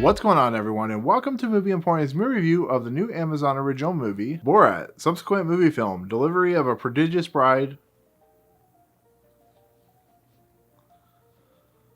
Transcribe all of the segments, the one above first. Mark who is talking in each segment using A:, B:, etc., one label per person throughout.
A: What's going on, everyone, and welcome to Movie Emporium's movie review of the new Amazon original movie, Borat, subsequent movie film, Delivery of a Prodigious Bride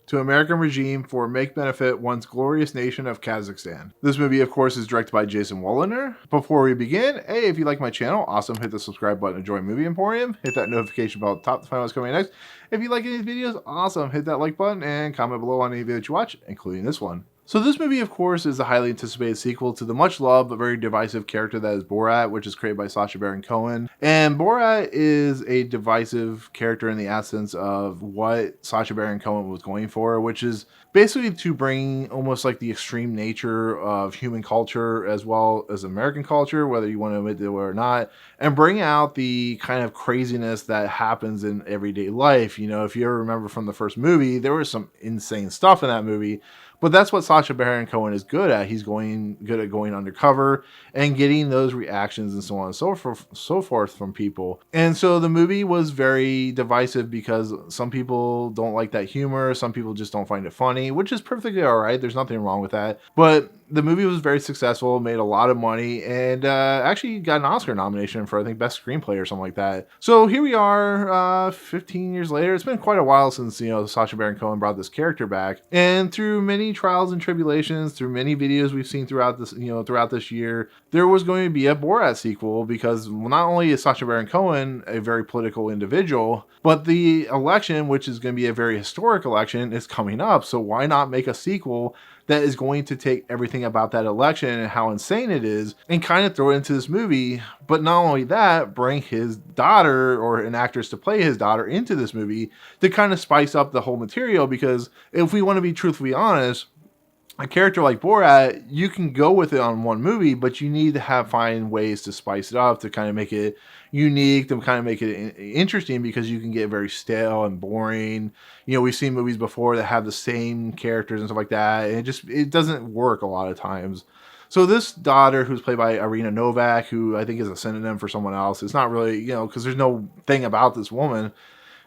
A: to American regime for make benefit once glorious nation of Kazakhstan. This movie, of course, is directed by Jason Woliner. Before we begin, hey, if you like my channel, awesome, hit the subscribe button to join Movie Emporium. Hit that notification bell at the top to find out what's coming next. If you like any of these videos, awesome, hit that like button and comment below on any video that you watch, including this one. So this movie, of course, is a highly anticipated sequel to the much-loved but very divisive character that is Borat, which is created by Sacha Baron Cohen. And Borat is a divisive character in the essence of what Sacha Baron Cohen was going for, which is basically to bring almost like the extreme nature of human culture as well as American culture, whether you want to admit it or not, and bring out the kind of craziness that happens in everyday life. You know, if you ever remember from the first movie, there was some insane stuff in that movie. But that's what Sacha Baron Cohen is good at. He's good at going undercover and getting those reactions and so on and so forth from people. And so the movie was very divisive because some people don't like that humor. Some people just don't find it funny, which is perfectly all right. There's nothing wrong with that. But the movie was very successful, made a lot of money, and actually got an Oscar nomination for, I think, Best Screenplay or something like that. So here we are, 15 years later. It's been quite a while since, Sacha Baron Cohen brought this character back. And through many trials and tribulations, through many videos we've seen throughout this year, there was going to be a Borat sequel because not only is Sacha Baron Cohen a very political individual, but the election, which is going to be a very historic election, is coming up. So why not make a sequel that is going to take everything about that election and how insane it is and kind of throw it into this movie? But not only that, bring his daughter or an actress to play his daughter into this movie to kind of spice up the whole material. Because if we want to be truthfully honest, a character like Borat, you can go with it on one movie, but you need to find ways to spice it up, to kind of make it unique, to kind of make it interesting, because you can get very stale and boring. We've seen movies before that have the same characters and stuff like that, and it doesn't work a lot of times. So this daughter, who's played by Irina Novak, who I think is a synonym for someone else, it's not really, because there's no thing about this woman.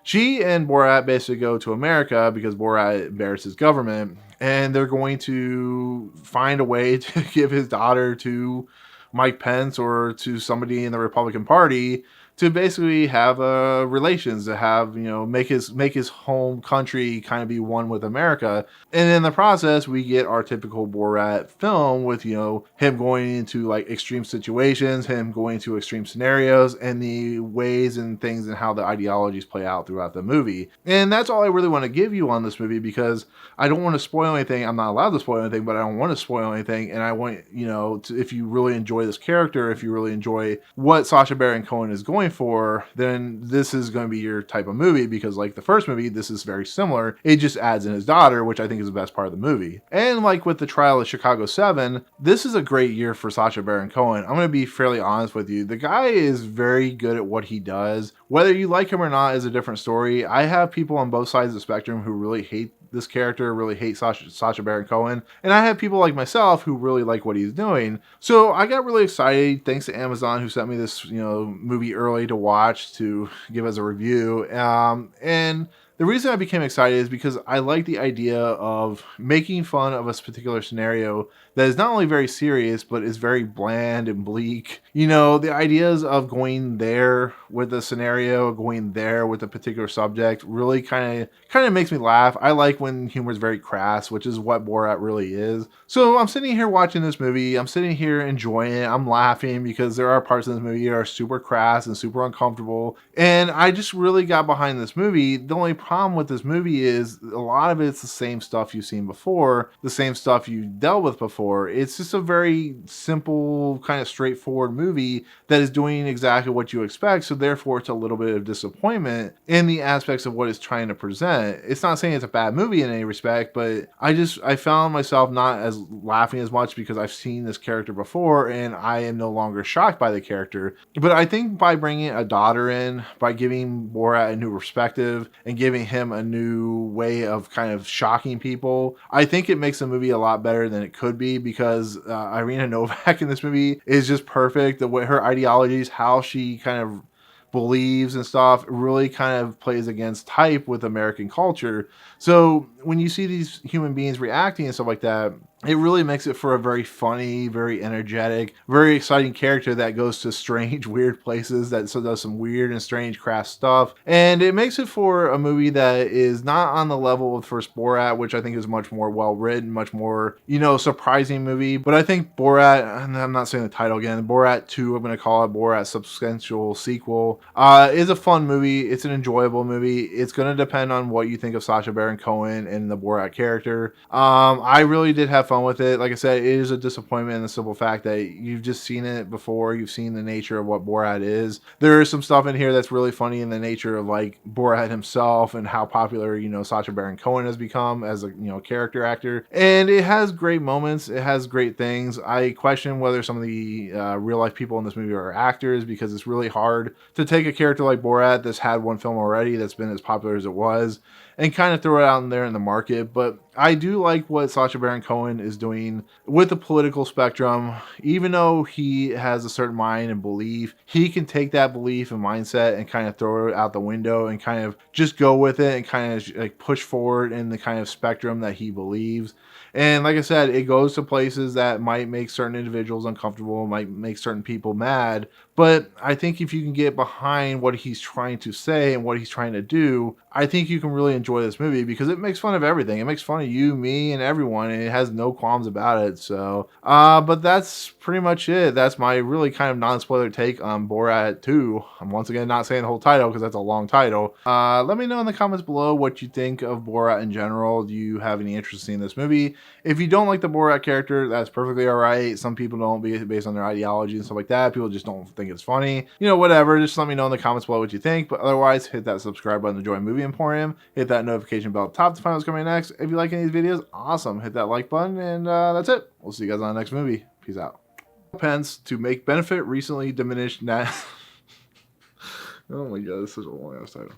A: She and Borat basically go to America because Borat embarrassed his government, and they're going to find a way to give his daughter to Mike Pence or to somebody in the Republican Party to basically have relations, to have, make his home country kind of be one with America. And in the process, we get our typical Borat film with, him going into like extreme situations, him going to extreme scenarios, and the ways and things and how the ideologies play out throughout the movie. And that's all I really want to give you on this movie, because I don't want to spoil anything. I'm not allowed to spoil anything, but I don't want to spoil anything. And I want, if you really enjoy this character, if you really enjoy what Sacha Baron Cohen is going for, then this is going to be your type of movie, because like the first movie, this is very similar. It just adds in his daughter, which I think is the best part of the movie. And like with the trial of Chicago 7, this is a great year for Sacha Baron Cohen. I'm going to be fairly honest with you. The guy is very good at what he does. Whether you like him or not is a different story. I have people on both sides of the spectrum who really hate this character, really hate Sacha Baron Cohen, and I have people like myself who really like what he's doing. So I got really excited, thanks to Amazon, who sent me this movie early to watch, to give as a review. And the reason I became excited is because I like the idea of making fun of a particular scenario that is not only very serious, but is very bland and bleak. The ideas of going there with a scenario, going there with a particular subject, really kind of makes me laugh. I like when humor is very crass, which is what Borat really is. So I'm sitting here watching this movie. I'm sitting here enjoying it. I'm laughing because there are parts of this movie that are super crass and super uncomfortable. And I just really got behind this movie. The only problem with this movie is a lot of it's the same stuff you've seen before, the same stuff you dealt with before. It's just a very simple, kind of straightforward movie that is doing exactly what you expect. So therefore, it's a little bit of disappointment in the aspects of what it's trying to present. It's not saying it's a bad movie in any respect, but I found myself not as laughing as much because I've seen this character before and I am no longer shocked by the character. But I think by bringing a daughter in, by giving Borat a new perspective and giving him a new way of kind of shocking people, I think it makes the movie a lot better than it could be, because Irina Novak in this movie is just perfect. The way her ideologies, how she kind of believes and stuff, really kind of plays against type with American culture. So when you see these human beings reacting and stuff like that, it really makes it for a very funny, very energetic, very exciting character that goes to strange, weird places, that so does some weird and strange craft stuff. And it makes it for a movie that is not on the level of first Borat, which I think is much more well written, much more, surprising movie. But I think Borat, and I'm not saying the title again, Borat 2, I'm going to call it Borat substantial sequel, is a fun movie. It's an enjoyable movie. It's going to depend on what you think of Sacha Baron Cohen and the Borat character. I really did have fun with it. Like I said, it is a disappointment in the simple fact that you've just seen it before. You've seen the nature of what Borat is. There is some stuff in here that's really funny in the nature of like Borat himself and how popular, Sacha Baron Cohen has become as a, character actor. And it has great moments. It has great things. I question whether some of the real life people in this movie are actors, because it's really hard to take a character like Borat that's had one film already that's been as popular as it was and kind of throw it out there in the market. But I do like what Sacha Baron Cohen is doing with the political spectrum. Even though he has a certain mind and belief, he can take that belief and mindset and kind of throw it out the window and kind of just go with it and kind of like push forward in the kind of spectrum that he believes. And like I said, it goes to places that might make certain individuals uncomfortable, might make certain people mad. But I think if you can get behind what he's trying to say and what he's trying to do, I think you can really enjoy this movie, because it makes fun of everything. It makes fun of you, me, and everyone, and it has no qualms about it. So, but that's pretty much it. That's my really kind of non-spoiler take on Borat 2. I'm once again not saying the whole title because that's a long title. Let me know in the comments below what you think of Borat in general. Do you have any interest in this movie? If you don't like the Borat character, that's perfectly all right. Some people don't, based on their ideology and stuff like that. People just don't think it's funny. Whatever. Just let me know in the comments below what you think. But otherwise, hit that subscribe button to join Movie Emporium. Hit that notification bell at the top to find out what's coming next. If you like any of these videos, awesome. Hit that like button, and that's it. We'll see you guys on the next movie. Peace out. Pence to make benefit recently diminished net. Oh my god, this is a long ass title.